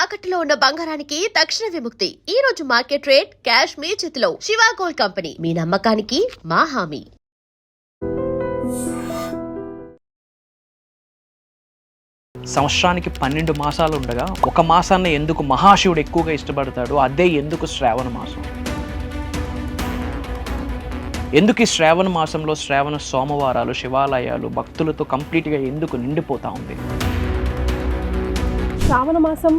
తాకట్టులో ఉన్న బంగారానికి తక్షణ విముక్తి. ఈ రోజు మార్కెట్ రేట్ క్యాష్ మీ చేతిలో. శివ గోల్డ్ కంపెనీ, మీ నమ్మకానికి మా హామీ. సంవత్సరానికి 12 మాసాలు ఉండగా ఒక మాసాన్ని ఎందుకు మహాశివుడు ఎక్కువగా ఇష్టపడతాడు? అదే ఎందుకు శ్రావణ మాసం. ఎందుకు ఈ శ్రావణ మాసంలో శ్రావణ సోమవారాలు శివాలయాలు భక్తులతో కంప్లీట్గా ఎందుకు నిండిపోతా ఉంది? శ్రావణ మాసం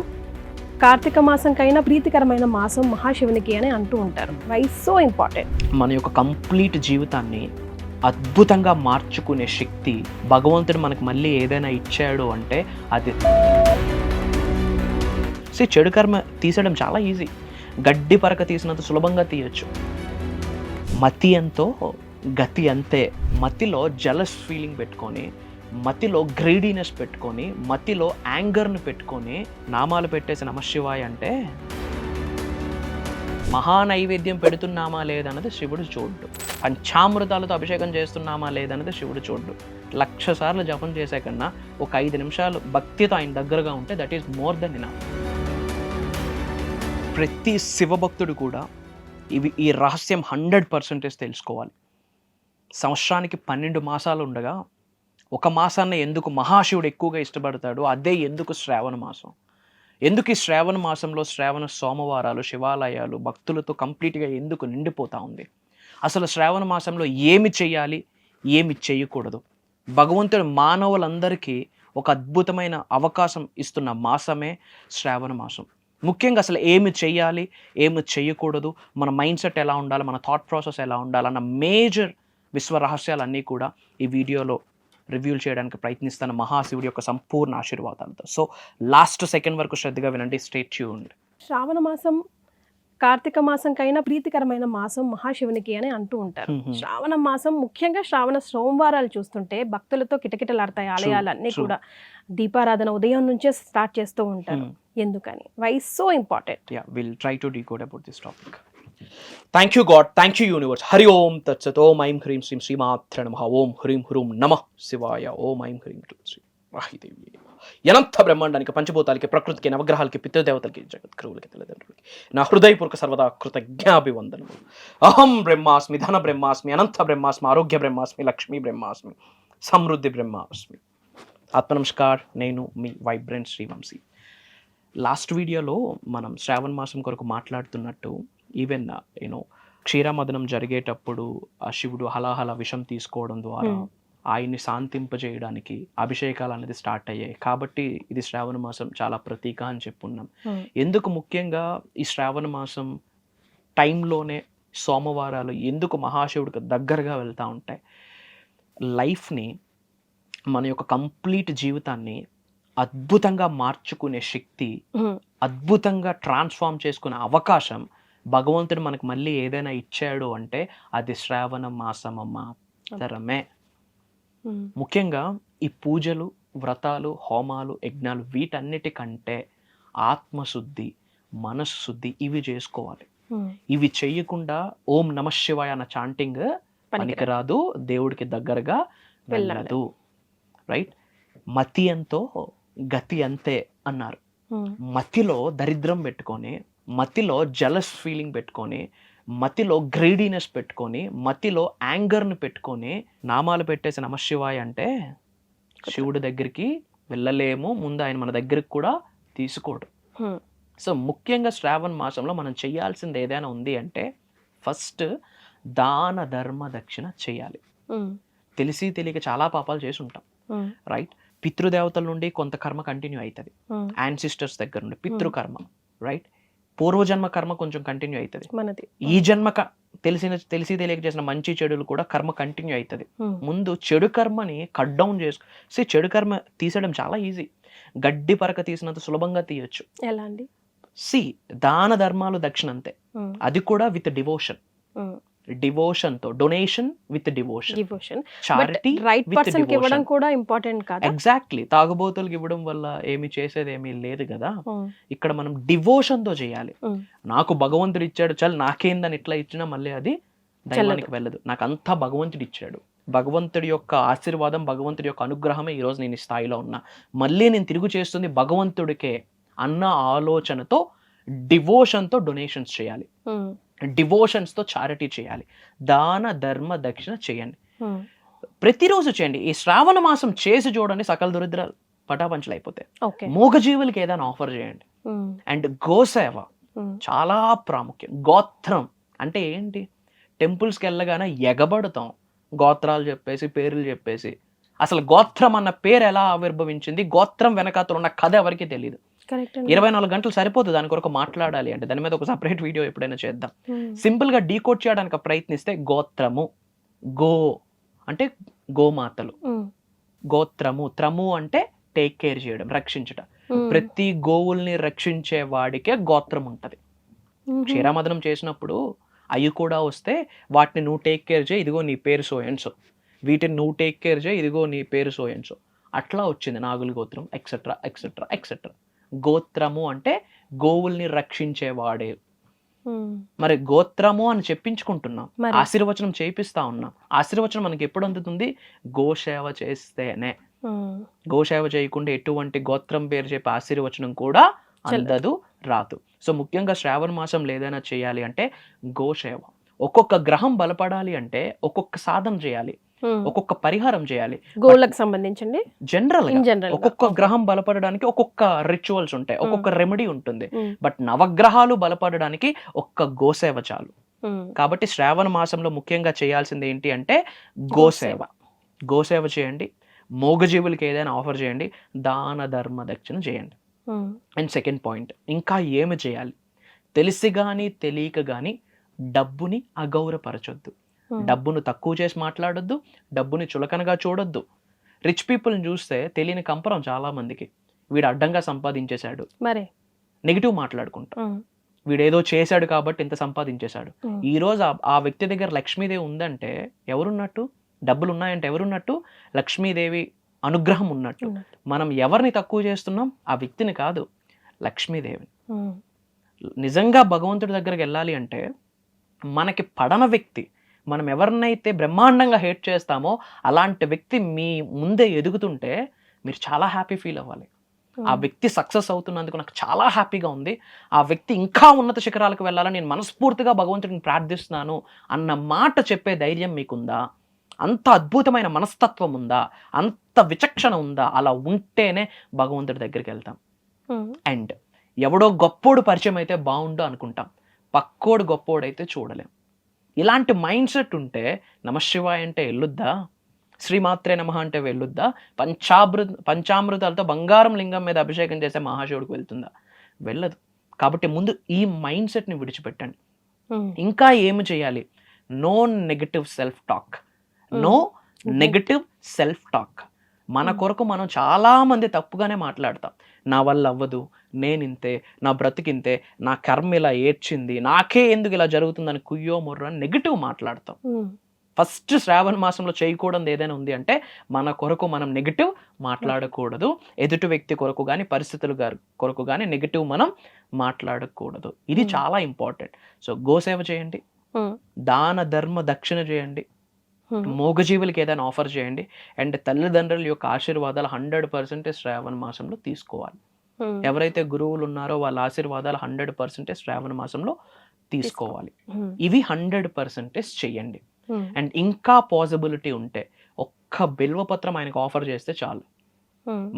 కార్తీక మాసం కైనా ప్రీతికరమైన మాసం మహాశివునికి అని అంటూ ఉంటారు. Why so important? మన యొక్క కంప్లీట్ జీవితాన్ని అద్భుతంగా మార్చుకునే శక్తి భగవంతుడు మనకు మళ్ళీ ఏదైనా ఇచ్చాడు అంటే అది చెడు కర్మ తీసేయడం చాలా ఈజీ. గడ్డి పరక తీసినంత సులభంగా తీయచ్చు. మతి ఎంతో గతి అంతే. మతిలో జలస్ ఫీలింగ్ పెట్టుకొని, మతిలో గ్రీడీనెస్ పెట్టుకొని, మతిలో యాంగర్ని పెట్టుకొని నామాలు పెట్టేసి నమశివాయ అంటే మహానైవేద్యం పెడుతున్నామా లేదన్నది శివుడు చూడ్డు. పంచామృతాలతో అభిషేకం చేస్తున్నామా లేదన్నది శివుడు చూడ్డు. 1,00,000 సార్లు జపం చేసే కన్నా ఒక 5 నిమిషాలు భక్తితో ఆయన దగ్గరగా ఉంటే that is more than enough. ప్రతి శివభక్తుడు కూడా ఈ రహస్యం 100% తెలుసుకోవాలి. సంవత్సరానికి 12 మాసాలు ఉండగా ఒక మాసాన్ని ఎందుకు మహాశివుడు ఎక్కువగా ఇష్టపడతాడు? అదే ఎందుకు శ్రావణ మాసం. ఎందుకు ఈ శ్రావణ మాసంలో శ్రావణ సోమవారాలు శివాలయాలు భక్తులతో కంప్లీట్గా ఎందుకు నిండిపోతూ ఉంది? అసలు శ్రావణ మాసంలో ఏమి చేయాలి, ఏమి చేయకూడదు? భగవంతుడు మానవులందరికీ ఒక అద్భుతమైన అవకాశం ఇస్తున్న మాసమే శ్రావణ మాసం. ముఖ్యంగా అసలు ఏమి చేయాలి, ఏమి చేయకూడదు, మన మైండ్ సెట్ ఎలా ఉండాలి, మన థాట్ ప్రాసెస్ ఎలా ఉండాలన్న మేజర్ విశ్వ రహస్యాలన్నీ కూడా ఈ వీడియోలో రివ్యూలు చేయడానికి ప్రయత్నిస్తాను మహాశివుడి యొక్క సంపూర్ణ ఆశీర్వాదాలతో. సో లాస్ట్ సెకండ్ వరకు శ్రద్ధగా వినండి. Stay tuned. శ్రావణ మాసం కార్తీక మాసం కైనా ప్రీతికరమైన మాసం మహాశివునికి అని అంటూ ఉంటారు. శ్రావణ మాసం ముఖ్యంగా శ్రావణ సోమవారాలు చూస్తుంటే భక్తులతో కిటకిటలాడతాయి ఆలయాలన్నీ కూడా. దీపారాధన ఉదయం నుంచే స్టార్ట్ చేస్తూ ఉంటారు. ఎందుకని? Why so important? Will try to decode about this topic. Thank you God, thank you universe. Hari Om తత్సత్. ఓం ఐం హ్రీం శ్రీం శ్రీమాత్ర నమః. ఓం హ్రీం హ్రూం నమః శివాయ. ఓం ఐం హ్రీం శ్రీ వాహిదేవి. అనంత బ్రహ్మాండానికి, పంచభూతాలకి, ప్రకృతికి, నవగ్రహాలకి, పితృదేవతలకి, జగద్గురువులకి, తల్లిదండ్రులకి నా హృదయపూర్వక సర్వదా కృతజ్ఞాభివందనములు. అహం బ్రహ్మాస్మి, ధన బ్రహ్మాస్మి, అనంత బ్రహ్మాస్మి, ఆరోగ్య బ్రహ్మాస్మి, లక్ష్మీ బ్రహ్మాస్మి, సమృద్ధి బ్రహ్మాస్మి. ఆత్మనమస్కార్. నేను మీ వైబ్రెంట్ శ్రీవంశీ. లాస్ట్ వీడియోలో మనం శ్రావణ మాసం కొరకు మాట్లాడుతున్నట్టు ఈవెన్ క్షీరమదనం జరిగేటప్పుడు ఆ శివుడు హలాహల విషం తీసుకోవడం ద్వారా ఆయన్ని శాంతింపజేయడానికి అభిషేకాలు అనేది స్టార్ట్ అయ్యాయి. కాబట్టి ఇది శ్రావణ మాసం చాలా ప్రతీక అని చెప్పున్నాం. ఎందుకు ముఖ్యంగా ఈ శ్రావణ మాసం టైంలోనే సోమవారాలు ఎందుకు మహాశివుడికి దగ్గరగా వెళ్తూ ఉంటాయి? లైఫ్ని, మన యొక్క కంప్లీట్ జీవితాన్ని అద్భుతంగా మార్చుకునే శక్తి, అద్భుతంగా ట్రాన్స్ఫార్మ్ చేసుకునే అవకాశం భగవంతుడు మనకు మళ్ళీ ఏదైనా ఇచ్చాడు అంటే అది శ్రావణ మాసం మాత్రమే. ముఖ్యంగా ఈ పూజలు, వ్రతాలు, హోమాలు, యజ్ఞాలు వీటన్నిటికంటే ఆత్మశుద్ధి, మనస్సు శుద్ధి ఇవి చేసుకోవాలి. ఇవి చేయకుండా ఓం నమః శివాయ అన్న చాంటింగ్ పనికిరాదు, దేవుడికి దగ్గరగా వెళ్ళదు. రైట్? మతి ఎంతో గతి అంతే అన్నారు. మతిలో దరిద్రం పెట్టుకొని, మతిలో జలస్ ఫీలింగ్ పెట్టుకొని, మతిలో గ్రీడీనెస్ పెట్టుకొని, మతిలో యాంగర్ని పెట్టుకొని నామాలు పెట్టేసి నమశివాయ అంటే శివుడి దగ్గరికి వెళ్ళలేము. ముందు ఆయన మన దగ్గరికి కూడా తీసుకోడు. సో ముఖ్యంగా శ్రావణ మాసంలో మనం చేయాల్సింది ఏదైనా ఉంది అంటే ఫస్ట్ దాన ధర్మ దక్షిణ చేయాలి. తెలిసి తెలియక చాలా పాపాలు చేసి ఉంటాం. రైట్? పితృదేవతల నుండి కొంత కర్మ కంటిన్యూ అవుతుంది. యాన్సిస్టర్స్ దగ్గర నుండి పితృకర్మ, రైట్? పూర్వజన్మ కర్మ కొంచెం కంటిన్యూ అవుతుంది. ఈ జన్మ తెలిసి తెలియక చేసిన మంచి చెడులు కూడా కర్మ కంటిన్యూ అవుతుంది. ముందు చెడు కర్మని కట్ డౌన్ చెడు కర్మ తీసేయడం చాలా ఈజీ. గడ్డి పరక తీసినంత సులభంగా తీయచ్చు. ఎలా అండి? దాన ధర్మాలు దక్షిణ అంతే. అది కూడా విత్ డివోషన్. డివోషన్ తో, donation with devotion, charity with devotion కూడా ఇంపార్టెంట్ కాదు. ఎగ్జాక్ట్లీ. తాగుబోతులకు ఇవ్వడం వల్ల ఏమి చేసేది ఏమీ లేదు కదా. ఇక్కడ మనం డివోషన్ తో చేయాలి. నాకు భగవంతుడు ఇచ్చాడు, చల్ నాకేందని ఇట్లా ఇచ్చినా మళ్ళీ అది దైవానికి వెళ్ళదు. నాకు అంతా భగవంతుడు ఇచ్చాడు. భగవంతుడి యొక్క ఆశీర్వాదం, భగవంతుడి యొక్క అనుగ్రహమే ఈరోజు నేను ఈ స్థాయిలో ఉన్నా. మళ్ళీ నేను తిరుగు చేస్తుంది భగవంతుడికే అన్న ఆలోచనతో డివోషన్తో డొనేషన్స్ చేయాలి, డివోషన్స్తో చారిటీ చేయాలి, దాన ధర్మ దక్షిణ చేయండి. ప్రతిరోజు చేయండి. ఈ శ్రావణ మాసం చేసి చూడండి, సకల దరిద్రాలు పటాపంచలు అయిపోతాయి. మూగజీవులకి ఏదైనా ఆఫర్ చేయండి. అండ్ గోసేవ చాలా ప్రాముఖ్యం. గోత్రం అంటే ఏంటి? టెంపుల్స్కి వెళ్ళగానే ఎగబడతాం గోత్రాలు చెప్పేసి, పేర్లు చెప్పేసి. అసలు గోత్రం అన్న పేరు ఎలా ఆవిర్భవించింది, గోత్రం వెనకాతలు ఉన్న కథ ఎవరికి తెలియదు. 24 గంటలు సరిపోతుంది దాని కొరకు మాట్లాడాలి అంటే. దాని మీద ఒక సపరేట్ వీడియో ఎప్పుడైనా చేద్దాం. సింపుల్ గా డీకోడ్ చేయడానికి ప్రయత్నిస్తే గోత్రము, గో అంటే గోమాతలు, గోత్రము, త్రము అంటే టేక్ కేర్ చేయడం, రక్షించడం. ప్రతి గోవుల్ని రక్షించే వాడికే గోత్రం ఉంటది. క్షీరామదనం చేసినప్పుడు అవి కూడా వస్తే వాటిని నువ్వు టేక్ కేర్ చేయి, ఇదిగో నీ పేరు సోయన్సో, వీటిని నువ్వు టేక్ కేర్ చేయి, ఇదిగో నీ పేరు సోయన్సో. అట్లా వచ్చింది నాగుల గోత్రం, ఎక్సెట్రా ఎక్సెట్రా ఎక్సెట్రా. గోత్రము అంటే గోవుల్ని రక్షించేవాడే. మరి గోత్రము అని చెప్పించుకుంటున్నాం, ఆశీర్వచనం చేపిస్తా ఉన్నాం. ఆశీర్వచనం మనకి ఎప్పుడు అందుతుంది? గోసేవ చేస్తేనే. గోసేవ చేయకుండా ఎటువంటి గోత్రం పేరు చెప్పి ఆశీర్వచనం కూడా అందదు, రాదు. సో ముఖ్యంగా శ్రావణ మాసం ఏదైనా చేయాలి అంటే గోసేవ. ఒక్కొక్క గ్రహం బలపడాలి అంటే ఒక్కొక్క సాధన చేయాలి, ఒక్కొక్క పరిహారం చేయాలి. గోళ్ళకి సంబంధించండి జనరల్ ఒక్కొక్క గ్రహం బలపడడానికి ఒక్కొక్క రిచువల్స్ ఉంటాయి, ఒక్కొక్క రెమెడీ ఉంటుంది. బట్ నవగ్రహాలు బలపడడానికి ఒక్క గోసేవ చాలు. కాబట్టి శ్రావణ మాసంలో ముఖ్యంగా చేయాల్సింది ఏంటి అంటే గోసేవ. గోసేవ చేయండి, మూగజీవులకి ఏదైనా ఆఫర్ చేయండి, దాన ధర్మ దక్షిణ చేయండి. అండ్ సెకండ్ పాయింట్, ఇంకా ఏమి చేయాలి? తెలిసి కానీ తెలియక కానీ డబ్బుని అగౌరవపరచొద్దు, డబ్బును తక్కువ చేసి మాట్లాడొద్దు, డబ్బుని చులకనగా చూడొద్దు. రిచ్ పీపుల్ని చూస్తే తెలియని కంపరం చాలా మందికి. వీడు అడ్డంగా సంపాదించేశాడు, నెగిటివ్ మాట్లాడుకుంటాం. వీడేదో చేశాడు కాబట్టి ఇంత సంపాదించేశాడు. ఈ రోజు ఆ వ్యక్తి దగ్గర లక్ష్మీదేవి ఉందంటే ఎవరున్నట్టు? డబ్బులు ఉన్నాయంటే ఎవరున్నట్టు? లక్ష్మీదేవి అనుగ్రహం ఉన్నట్టు. మనం ఎవరిని తక్కువ చేస్తున్నాం? ఆ వ్యక్తిని కాదు, లక్ష్మీదేవిని. నిజంగా భగవంతుడి దగ్గరికి వెళ్ళాలి అంటే మనకి పడన వ్యక్తి, మనం ఎవరినైతే బ్రహ్మాండంగా హేట్ చేస్తామో అలాంటి వ్యక్తి మీ ముందే ఎదుగుతుంటే మీరు చాలా హ్యాపీ ఫీల్ అవ్వాలి. ఆ వ్యక్తి సక్సెస్ అవుతున్నందుకు నాకు చాలా హ్యాపీగా ఉంది, ఆ వ్యక్తి ఇంకా ఉన్నత శిఖరాలకు వెళ్ళాలని నేను మనస్ఫూర్తిగా భగవంతుడిని ప్రార్థిస్తున్నాను అన్న మాట చెప్పే ధైర్యం మీకుందా? అంత అద్భుతమైన మనస్తత్వం ఉందా? అంత విచక్షణ ఉందా? అలా ఉంటేనే భగవంతుడి దగ్గరికి వెళ్తాం. అండ్ ఎవడో గొప్పోడు పరిచయం అయితే బాగుండు అనుకుంటాం, పక్కోడు గొప్పోడైతే చూడలేం. ఇలాంటి మైండ్ సెట్ ఉంటే నమశివాయ అంటే వెళ్ళొద్దా? శ్రీమాత్రే నమః అంటే వెళ్ళొద్దా? పంచామృతాలతో బంగారం లింగం మీద అభిషేకం చేసే మహాశివుడికి వెళ్తుందా? వెళ్ళదు. కాబట్టి ముందు ఈ మైండ్ సెట్ని విడిచిపెట్టండి. ఇంకా ఏమి చేయాలి? No negative self talk, no negative self talk. మన కొరకు మనం చాలా మంది తప్పుగానే మాట్లాడతాం. నా వల్ల అవ్వదు, నేనింతే, నా బ్రతికింతే, నా కర్మ ఇలా ఏడ్చింది, నాకే ఎందుకు ఇలా జరుగుతుందని కుయ్యో మొర్రో అని నెగిటివ్ మాట్లాడతాం. ఫస్ట్ శ్రావణ మాసంలో చేయకూడదు ఏదైనా ఉంది అంటే మన కొరకు మనం నెగిటివ్ మాట్లాడకూడదు. ఎదుటి వ్యక్తి కొరకు కానీ పరిస్థితుల కొరకు కానీ నెగిటివ్ మనం మాట్లాడకూడదు. ఇది చాలా ఇంపార్టెంట్. సో గోసేవ చేయండి, దాన ధర్మ దక్షిణ చేయండి, మూగజీవులకి ఏదైనా ఆఫర్ చేయండి. అండ్ తల్లిదండ్రుల యొక్క ఆశీర్వాదాలు 100% శ్రావణ మాసంలో తీసుకోవాలి. ఎవరైతే గురువులు ఉన్నారో వాళ్ళ ఆశీర్వాదాలు 100% శ్రావణ మాసంలో తీసుకోవాలి. ఇవి 100% చెయ్యండి. అండ్ ఇంకా పాసిబిలిటీ ఉంటే ఒక్క బిల్వపత్రం ఆయనకు ఆఫర్ చేస్తే చాలు.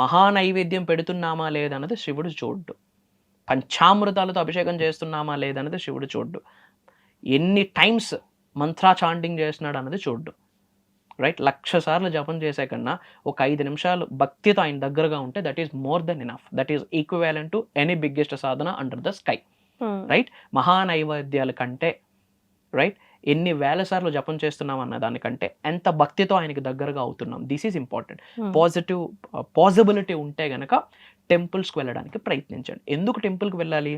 మహానైవేద్యం పెడుతున్నామా లేదన్నది శివుడు చూడ్డు, పంచామృతాలతో అభిషేకం చేస్తున్నామా లేదన్నది శివుడు చూడ్డు, ఎన్ని టైమ్స్ మంత్రా చాంటింగ్ చేస్తున్నాడు అన్నది చూడ్డు. రైట్? 1,00,000 సార్లు జపం చేసే కన్నా ఒక 5 నిమిషాలు భక్తితో ఆయన దగ్గరగా ఉంటే that is more than enough. That is equivalent to any biggest sadhana under the sky. Right? మహానైవేద్యాల కంటే, రైట్, ఎన్ని వేల సార్లు జపం చేస్తున్నాం అన్న దానికంటే ఎంత భక్తితో ఆయనకి దగ్గరగా అవుతున్నాం. This is important. పాసిబిలిటీ ఉంటే గనక టెంపుల్స్కి వెళ్ళడానికి ప్రయత్నించండి. ఎందుకు టెంపుల్కి వెళ్ళాలి?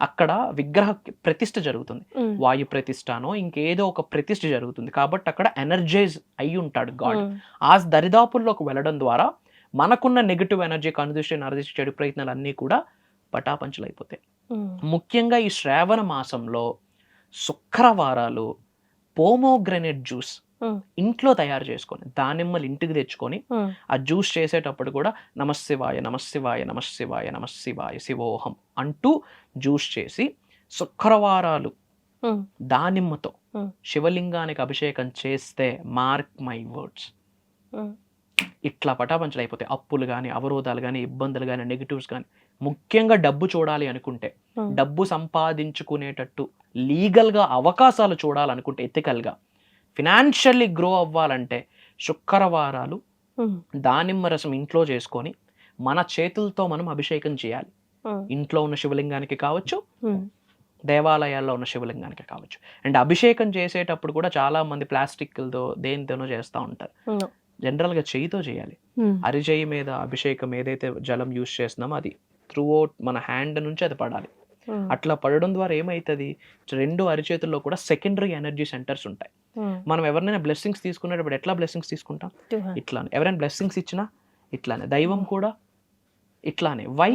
అక్కడ విగ్రహ ప్రతిష్ఠ జరుగుతుంది, వాయు ప్రతిష్ఠనో ఇంకేదో ఒక ప్రతిష్ఠ జరుగుతుంది. కాబట్టి అక్కడ ఎనర్జైజ్ అయి ఉంటాడు గాడ్. ఆ దరిదాపుల్లోకి వెళ్ళడం ద్వారా మనకున్న నెగిటివ్ ఎనర్జీ, కనుదృష్టి, నరదృష్టి, చెడు ప్రయత్నాలు అన్నీ కూడా పటాపంచలు అయిపోతాయి. ముఖ్యంగా ఈ శ్రావణ మాసంలో శుక్రవారాలు పోమోగ్రనేట్ జ్యూస్ ఇంట్లో తయారు చేసుకొని దానిమ్మలు ఇంటికి తెచ్చుకొని ఆ జ్యూస్ చేసేటప్పుడు కూడా నమశివాయ నమశివాయ నమశివాయ నమశివాయ శివోహం అంటూ జ్యూస్ చేసి శుక్రవారాలు దానిమ్మతో శివలింగానికి అభిషేకం చేస్తే మార్క్ మై వర్డ్స్ ఇట్లా పటాపంచలు అయిపోతాయి. అప్పులు కానీ, అవరోధాలు కానీ, ఇబ్బందులు కానీ, నెగిటివ్స్ కానీ. ముఖ్యంగా డబ్బు చూడాలి అనుకుంటే, డబ్బు సంపాదించుకునేటట్టు లీగల్గా అవకాశాలు చూడాలనుకుంటే, ఎథికల్గా ఫినాన్షియల్లీ గ్రో అవ్వాలంటే శుక్రవారాలు దానిమ్మ రసం ఇంట్లో చేసుకొని మన చేతులతో మనం అభిషేకం చేయాలి. ఇంట్లో ఉన్న శివలింగానికి కావచ్చు, దేవాలయాల్లో ఉన్న శివలింగానికి కావచ్చు. అండ్ అభిషేకం చేసేటప్పుడు కూడా చాలా మంది ప్లాస్టిక్లతో దేనితోనో చేస్తూ ఉంటారు. జనరల్గా చేయితో చేయాలి. అరిచేయి మీద అభిషేకం ఏదైతే జలం యూజ్ చేస్తున్నామో అది త్రూ అవుట్ మన హ్యాండ్ నుంచి అది పడాలి. అట్లా పడడం ద్వారా ఏమవుతుంది, రెండు అరిచేతుల్లో కూడా సెకండరీ ఎనర్జీ సెంటర్స్ ఉంటాయి. మనం ఎవరినైనా బ్లెస్సింగ్స్ తీసుకునేటప్పుడు ఎట్లా బ్లెస్సింగ్స్ తీసుకుంటాం? ఇట్లానే. ఎవరైనా బ్లెస్సింగ్స్ ఇచ్చినా ఇట్లానే. దైవం కూడా ఇట్లానే. వై?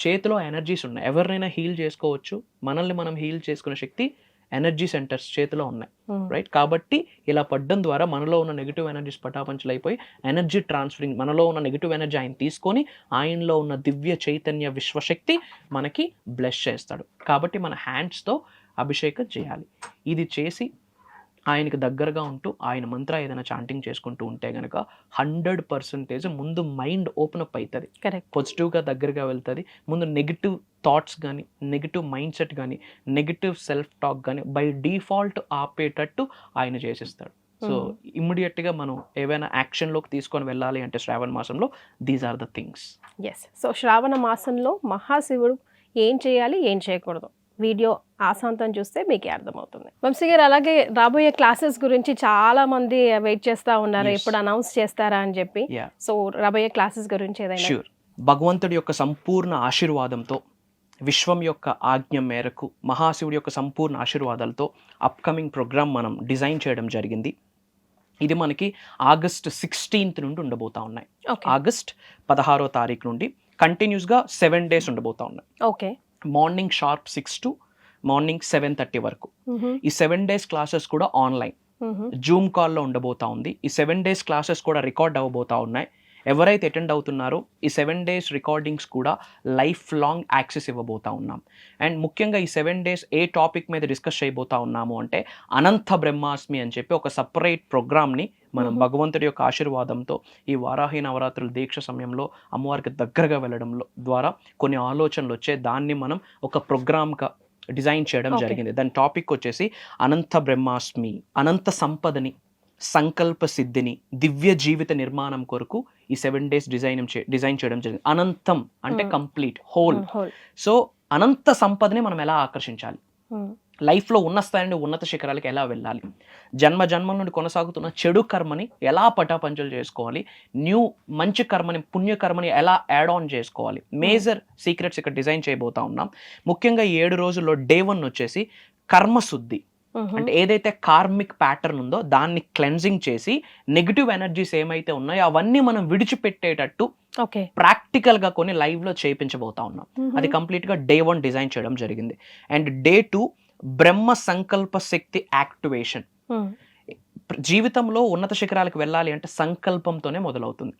చేతిలో ఎనర్జీస్ ఉన్నాయి. ఎవరినైనా హీల్ చేసుకోవచ్చు. మనల్ని మనం హీల్ చేసుకునే శక్తి ఎనర్జీ సెంటర్స్ చేతిలో ఉన్నాయి. రైట్? కాబట్టి ఇలా పడ్డం ద్వారా మనలో ఉన్న నెగిటివ్ ఎనర్జీస్ పటాపంచలు అయిపోయి ఎనర్జీ ట్రాన్స్ఫరింగ్, మనలో ఉన్న నెగిటివ్ ఎనర్జీ ఆయన తీసుకొని ఆయనలో ఉన్న దివ్య చైతన్య విశ్వశక్తి మనకి బ్లెస్ చేస్తాడు. కాబట్టి మన హ్యాండ్స్తో అభిషేకం చేయాలి. ఇది చేసి ఆయనకి దగ్గరగా ఉంటూ ఆయన మంత్ర ఏదైనా చాంటింగ్ చేసుకుంటూ ఉంటే కనుక 100% ముందు మైండ్ ఓపెన్ అప్ అవుతుంది. పాజిటివ్గా దగ్గరగా వెళ్తుంది. ముందు నెగిటివ్ థాట్స్ కానీ, నెగిటివ్ మైండ్ సెట్ కానీ, నెగిటివ్ సెల్ఫ్ టాక్ కానీ బై డిఫాల్ట్ ఆపేటట్టు ఆయన చేసిస్తాడు. సో ఇమ్మీడియట్గా మనం ఏవైనా యాక్షన్లోకి తీసుకొని వెళ్ళాలి అంటే శ్రావణ మాసంలో these are the things. Yes. So Shravana మాసంలో మహాశివుడు ఏం చేయాలి, ఏం చేయకూడదు, వీడియో ఆశాంతం చూస్తే మీకే అర్థమవుతుంది. వంశీ గారు, అలాగే రాబోయే క్లాసెస్ గురించి చాలా మంది వెయిట్ చేస్తూ ఉన్నారు, ఎప్పుడు అనౌన్స్ చేస్తారా అని చెప్పి. సో రాబోయే క్లాసెస్ గురించి ఏదైనా? ష్యూర్. భగవంతుడి యొక్క సంపూర్ణ ఆశీర్వాదంతో, విశ్వం యొక్క ఆజ్ఞ మేరకు, మహాశివుడి యొక్క సంపూర్ణ ఆశీర్వాదాలతో అప్కమింగ్ ప్రోగ్రామ్ మనం డిజైన్ చేయడం జరిగింది. ఇది మనకి August 16th నుండి ఉండబోతా ఉన్నాయి. August 16వ తారీఖు నుండి కంటిన్యూస్గా 7 days ఉండబోతా ఉన్నాయి. Okay. Morning sharp 6 to morning 7:30 వరకు. ఈ 7 days క్లాసెస్ కూడా ఆన్లైన్ జూమ్ కాల్లో ఉండబోతా ఉంది. ఈ 7 days క్లాసెస్ కూడా రికార్డ్ అవ్వబోతా ఉన్నాయి. ఎవరైతే అటెండ్ అవుతున్నారో ఈ 7 days రికార్డింగ్స్ కూడా లైఫ్ లాంగ్ యాక్సెస్ ఇవ్వబోతా ఉన్నాం. అండ్ ముఖ్యంగా ఈ 7 days ఏ టాపిక్ మీద డిస్కస్ చేయబోతా ఉన్నాము అంటే అనంత బ్రహ్మాస్మి అని చెప్పి ఒక సపరేట్ ప్రోగ్రామ్ని మనం భగవంతుడి యొక్క ఆశీర్వాదంతో ఈ వారాహి నవరాత్రుల దీక్ష సమయంలో అమ్మవారికి దగ్గరగా వెళ్ళడంలో ద్వారా కొన్ని ఆలోచనలు వచ్చే దాన్ని మనం ఒక ప్రోగ్రామ్గా డిజైన్ చేయడం జరిగింది. దాని టాపిక్ వచ్చేసి అనంత బ్రహ్మాస్మి, అనంత సంపదని, సంకల్ప సిద్ధిని, దివ్య జీవిత నిర్మాణం కొరకు ఈ 7 days డిజైన్ చేయడం జరిగింది. అనంతం అంటే కంప్లీట్, హోల్. సో అనంత సంపదని మనం ఎలా ఆకర్షించాలి, లైఫ్లో ఉన్న స్థాయి నుండి ఉన్నత శిఖరాలకి ఎలా వెళ్ళాలి, జన్మల నుండి కొనసాగుతున్న చెడు కర్మని ఎలా పటాపంచలు చేసుకోవాలి, మంచి కర్మని, పుణ్యకర్మని ఎలా యాడ్ ఆన్ చేసుకోవాలి, మేజర్ సీక్రెట్స్ ఇక్కడ డిజైన్ చేయబోతా ఉన్నాం. ముఖ్యంగా 7 రోజుల్లో డే 1 వచ్చేసి కర్మశుద్ధి. అంటే ఏదైతే కార్మిక్ ప్యాటర్న్ ఉందో దాన్ని క్లెన్జింగ్ చేసి నెగిటివ్ ఎనర్జీస్ ఏమైతే ఉన్నాయో అవన్నీ మనం విడిచిపెట్టేటట్టు ప్రాక్టికల్ గా కొన్ని లైవ్ లో చేయించబోతా ఉన్నాం. అది కంప్లీట్ గా డే 1 డిజైన్ చేయడం జరిగింది. అండ్ డే 2 బ్రహ్మ సంకల్ప శక్తి యాక్టివేషన్. జీవితంలో ఉన్నత శిఖరాలకు వెళ్ళాలి అంటే సంకల్పంతోనే మొదలవుతుంది.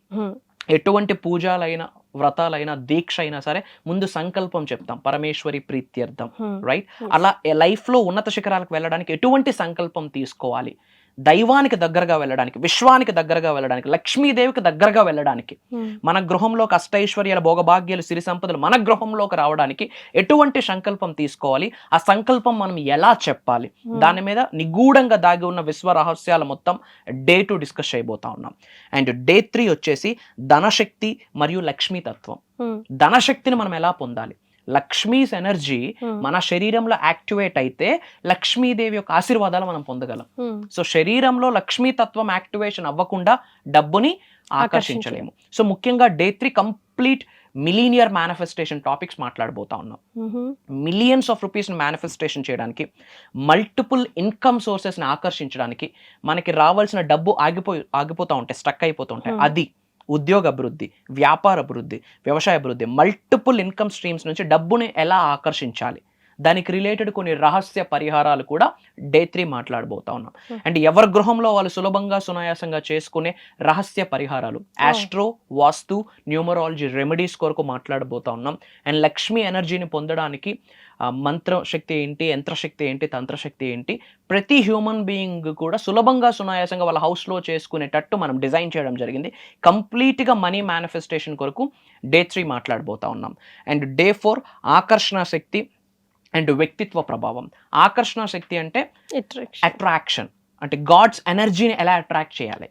ఎటువంటి పూజలైనా, వ్రతాలైనా, దీక్ష అయినా సరే ముందు సంకల్పం చెప్తాం, పరమేశ్వరి ప్రీత్యర్థం. రైట్? అలా లైఫ్లో ఉన్నత శిఖరాలకు వెళ్ళడానికి ఎటువంటి సంకల్పం తీసుకోవాలి, దైవానికి దగ్గరగా వెళ్ళడానికి, విశ్వానికి దగ్గరగా వెళ్ళడానికి, లక్ష్మీదేవికి దగ్గరగా వెళ్ళడానికి, మన గృహంలోకి అష్టైశ్వర్యాల భోగభాగ్యాలు, సిరి సంపదలు మన గృహంలోకి రావడానికి ఎటువంటి సంకల్పం తీసుకోవాలి, ఆ సంకల్పం మనం ఎలా చెప్పాలి, దాని మీద నిగూఢంగా దాగి ఉన్న విశ్వ రహస్యాల మొత్తం డే 2 డిస్కస్ చేయబోతా ఉన్నాం. అండ్ డే 3 వచ్చేసి ధనశక్తి మరియు లక్ష్మీ తత్వం. ధనశక్తిని మనం ఎలా పొందాలి, లక్ష్మీస్ ఎనర్జీ మన శరీరంలో యాక్టివేట్ అయితే లక్ష్మీదేవి యొక్క ఆశీర్వాదాలు మనం పొందగలం. సో శరీరంలో లక్ష్మీ తత్వం యాక్టివేషన్ అవ్వకుండా డబ్బుని ఆకర్షించలేము. సో ముఖ్యంగా day 3 complete millionaire manifestation topics మాట్లాడబోతా ఉన్నాం. మిలియన్స్ ఆఫ్ రూపీస్ మేనిఫెస్టేషన్ చేయడానికి, మల్టిపుల్ ఇన్కమ్ సోర్సెస్ని ఆకర్షించడానికి, మనకి రావాల్సిన డబ్బు ఆగిపోతూ ఉంటాయి, స్టక్ అయిపోతూ ఉంటాయి, అది ఉద్యోగ అభివృద్ధి, వ్యాపార అభివృద్ధి, వ్యవసాయ అభివృద్ధి, మల్టిపుల్ ఇన్కమ్ స్ట్రీమ్స్ నుంచి డబ్బుని ఎలా ఆకర్షించాలి, దానికి రిలేటెడ్ కొన్ని రహస్య పరిహారాలు కూడా డే 3 మాట్లాడబోతా ఉన్నాం. అండ్ ఎవరి గృహంలో వాళ్ళు సులభంగా సునాయాసంగా చేసుకునే రహస్య పరిహారాలు, ఆస్ట్రో, వాస్తు, న్యూమరాలజీ రెమెడీస్ కొరకు మాట్లాడబోతా ఉన్నాం. అండ్ లక్ష్మీ ఎనర్జీని పొందడానికి మంత్రశక్తి ఏంటి, యంత్రశక్తి ఏంటి, తంత్రశక్తి ఏంటి, ప్రతి హ్యూమన్ బీయింగ్ కూడా సులభంగా సునాయాసంగా వాళ్ళ హౌస్లో చేసుకునేటట్టు మనం డిజైన్ చేయడం జరిగింది. కంప్లీట్గా మనీ మేనిఫెస్టేషన్ కొరకు డే 3 మాట్లాడబోతా ఉన్నాం. అండ్ డే 4 ఆకర్షణ శక్తి అండ్ వ్యక్తిత్వ ప్రభావం. ఆకర్షణ శక్తి అంటే అట్రాక్షన్, అంటే గాడ్స్ ఎనర్జీని ఎలా అట్రాక్ట్ చేయాలి,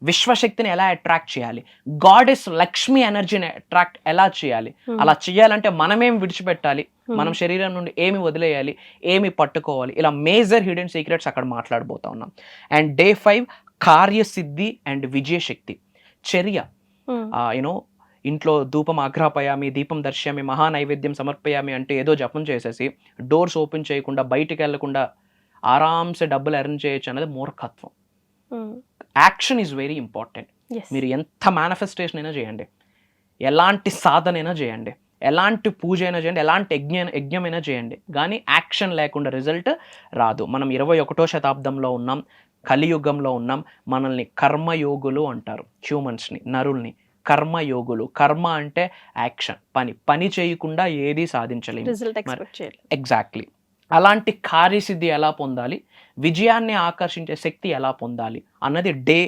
విశ్వశక్తిని ఎలా అట్రాక్ట్ చేయాలి, గాడెస్ లక్ష్మి ఎనర్జీని అట్రాక్ట్ ఎలా చేయాలి. అలా చేయాలంటే మనమేం విడిచిపెట్టాలి, మనం శరీరం నుండి ఏమి వదిలేయాలి, ఏమి పట్టుకోవాలి, ఇలా మేజర్ హిడెన్ సీక్రెట్స్ అక్కడ మాట్లాడబోతా ఉన్నాం. And day 5 Karyasiddhi and విజయశక్తి. చర్య, యూనో ఇంట్లో ధూపం ఆగ్రహపయామి, దీపం దర్శయామి, మహానైవేద్యం సమర్పయామి అంటే ఏదో జపం చేసేసి డోర్స్ ఓపెన్ చేయకుండా బయటికి వెళ్లకుండా ఆరామ్సే డబ్బులు ఎర్న్ చేయొచ్చు అనేది మూర్ఖత్వం. Action is very important. మీరు ఎంత మేనిఫెస్టేషన్ అయినా చేయండి, ఎలాంటి సాధన అయినా చేయండి, ఎలాంటి పూజ అయినా చేయండి, ఎలాంటి యజ్ఞమైనా చేయండి, కానీ యాక్షన్ లేకుండా రిజల్ట్ రాదు. మనం 21వ శతాబ్దంలో ఉన్నాం, కలియుగంలో ఉన్నాం. మనల్ని కర్మయోగులు అంటారు, హ్యూమన్స్ని, నరుల్ని కర్మయోగులు. కర్మ అంటే యాక్షన్, పని చేయకుండా ఏది సాధించలేము. ఎగ్జాక్ట్లీ. అలాంటి కార్యసిద్ధి ఎలా పొందాలి, విజయాన్ని ఆకర్షించే శక్తి ఎలా పొందాలి అన్నది డే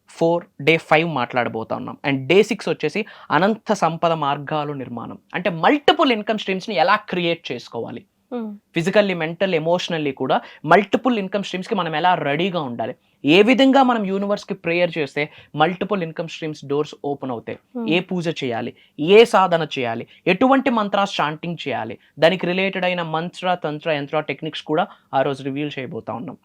4, డే 5 మాట్లాడబోతా ఉన్నాం. అండ్ డే 6 వచ్చేసి అనంత సంపద మార్గాలు నిర్మాణం, అంటే మల్టిపుల్ ఇన్కమ్ స్ట్రీమ్స్ని ఎలా క్రియేట్ చేసుకోవాలి. ఫిజికల్లీ, మెంటల్, ఎమోషనల్లీ కూడా మల్టిపుల్ ఇన్కమ్ స్ట్రీమ్స్కి మనం ఎలా రెడీగా ఉండాలి, ఏ విధంగా మనం యూనివర్స్కి ప్రేయర్ చేస్తే multiple income streams doors open అవుతాయి, ఏ పూజ చేయాలి, ఏ సాధన చేయాలి, ఎటువంటి మంత్రాస్ చాంటింగ్ చేయాలి, దానికి రిలేటెడ్ అయిన మంత్ర, తంత్ర, యంత్ర టెక్నిక్స్ కూడా ఆ రోజు రివీల్ చేయబోతా ఉన్నాం.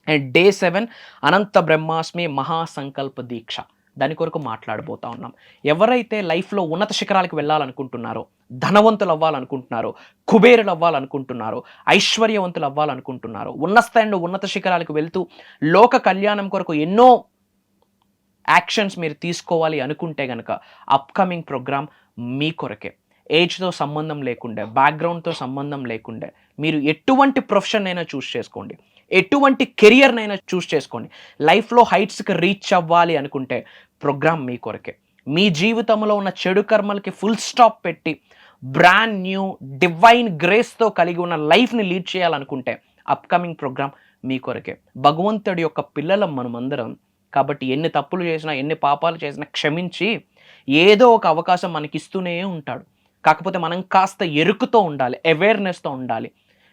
అండ్ డే 7 అనంత బ్రహ్మాస్మి మహాసంకల్ప దీక్ష, దాని కొరకు మాట్లాడబోతా ఉన్నాం. ఎవరైతే లైఫ్లో ఉన్నత శిఖరాలకు వెళ్ళాలనుకుంటున్నారో, ధనవంతులు అవ్వాలనుకుంటున్నారో, కుబేరులు అవ్వాలనుకుంటున్నారో, ఐశ్వర్యవంతులు అవ్వాలనుకుంటున్నారో, ఉన్నత శిఖరాలకు వెళ్తూ లోక కళ్యాణం కొరకు ఎన్నో యాక్షన్స్ మీరు తీసుకోవాలి అనుకుంటే కనుక అప్కమింగ్ ప్రోగ్రామ్ మీ కొరకే. ఏజ్తో సంబంధం లేకుండే, బ్యాక్గ్రౌండ్తో సంబంధం లేకుండే, మీరు ఎటువంటి ప్రొఫెషన్ అయినా చూస్ చేసుకోండి, ఎటువంటి కెరియర్నైనా చూస్ చేసుకోండి. లైఫ్లో హైట్స్కి రీచ్ అవ్వాలి అనుకుంటే ప్రోగ్రామ్ మీ కొరకే. మీ జీవితంలో ఉన్న చెడు కర్మలకి ఫుల్ స్టాప్ పెట్టి బ్రాండ్ న్యూ డివైన్ గ్రేస్తో కలిగి ఉన్న లైఫ్ని లీడ్ చేయాలనుకుంటే అప్కమింగ్ ప్రోగ్రామ్ మీ కొరకే. భగవంతుడి యొక్క పిల్లలం మనమందరం కాబట్టి ఎన్ని తప్పులు చేసినా, ఎన్ని పాపాలు చేసినా క్షమించి ఏదో ఒక అవకాశం మనకి ఇస్తూనే ఉంటాడు. కాకపోతే మనం కాస్త ఎరుకుతో ఉండాలి, అవేర్నెస్తో ఉండాలి.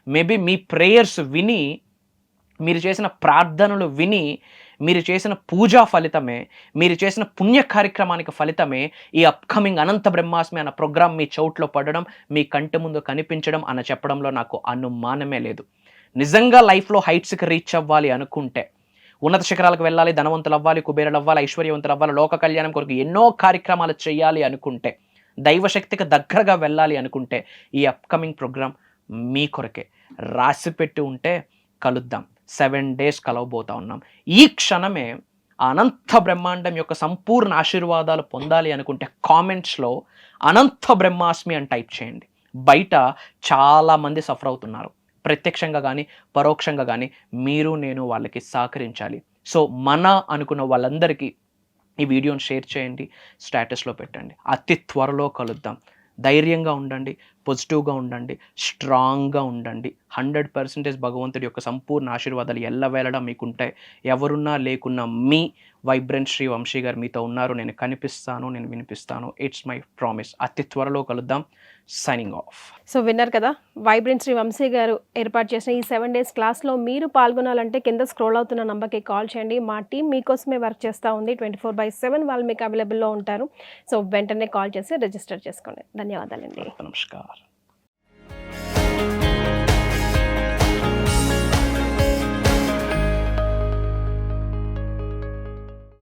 మేబీ మీ ప్రేయర్స్ విని, మీరు చేసిన ప్రార్థనలు విని, మీరు చేసిన పూజా ఫలితమే, మీరు చేసిన పుణ్య కార్యక్రమానికి ఫలితమే ఈ అప్కమింగ్ అనంత బ్రహ్మాస్మి అన్న ప్రోగ్రామ్ మీ చౌట్లో పడడం, మీ కంటి ముందు కనిపించడం అన్న చెప్పడంలో నాకు అనుమానమే లేదు. నిజంగా లైఫ్లో హైట్స్కి రీచ్ అవ్వాలి అనుకుంటే, ఉన్నత శిఖరాలకు వెళ్ళాలి, ధనవంతులు అవ్వాలి, కుబేరులు అవ్వాలి, ఐశ్వర్యవంతులు అవ్వాలి, లోక కళ్యాణం కొరకు ఎన్నో కార్యక్రమాలు చేయాలి అనుకుంటే, దైవశక్తికి దగ్గరగా వెళ్ళాలి అనుకుంటే ఈ అప్కమింగ్ ప్రోగ్రామ్ మీ కొరకే. రాసిపెట్టి ఉంటే కలుద్దాం. 7 days కలవబోతా ఉన్నాం. ఈ క్షణమే అనంత బ్రహ్మాండం యొక్క సంపూర్ణ ఆశీర్వాదాలు పొందాలి అనుకుంటే కామెంట్స్లో అనంత బ్రహ్మాస్మి అని టైప్ చేయండి. బయట చాలామంది సఫర్ అవుతున్నారు, ప్రత్యక్షంగా కానీ పరోక్షంగా కానీ. మీరు నేను వాళ్ళకి సహకరించాలి. సో మన అనుకున్న వాళ్ళందరికీ ఈ వీడియోని షేర్ చేయండి, స్టేటస్లో పెట్టండి. అతి త్వరలో కలుద్దాం. ధైర్యంగా ఉండండి, పాజిటివ్గా ఉండండి, స్ట్రాంగ్గా ఉండండి. 100% భగవంతుడి యొక్క సంపూర్ణ ఆశీర్వాదాలు ఎల్లవేళలా మీకుంటాయి. ఎవరున్నా లేకున్నా మీ వైబ్రెంట్ శ్రీ వంశీ గారు మీతో ఉన్నారు. నేను కనిపిస్తాను, నేను వినిపిస్తాను. It's my promise. అతి త్వరలో కలుద్దాం. Signing off. సో విన్నారు కదా, వైబ్రెంట్ శ్రీ వంశీ గారు ఏర్పాటు చేసిన ఈ 7 days క్లాస్లో మీరు పాల్గొనాలంటే కింద స్క్రోల్ అవుతున్న నంబర్కి కాల్ చేయండి. మా టీం మీకోసమే వర్క్ చేస్తూ ఉంది. 24/7 వాళ్ళు మీకు అవైలబుల్లో ఉంటారు. సో వెంటనే కాల్ చేసి రిజిస్టర్ చేసుకోండి. ధన్యవాదాలండి. నమస్కారం.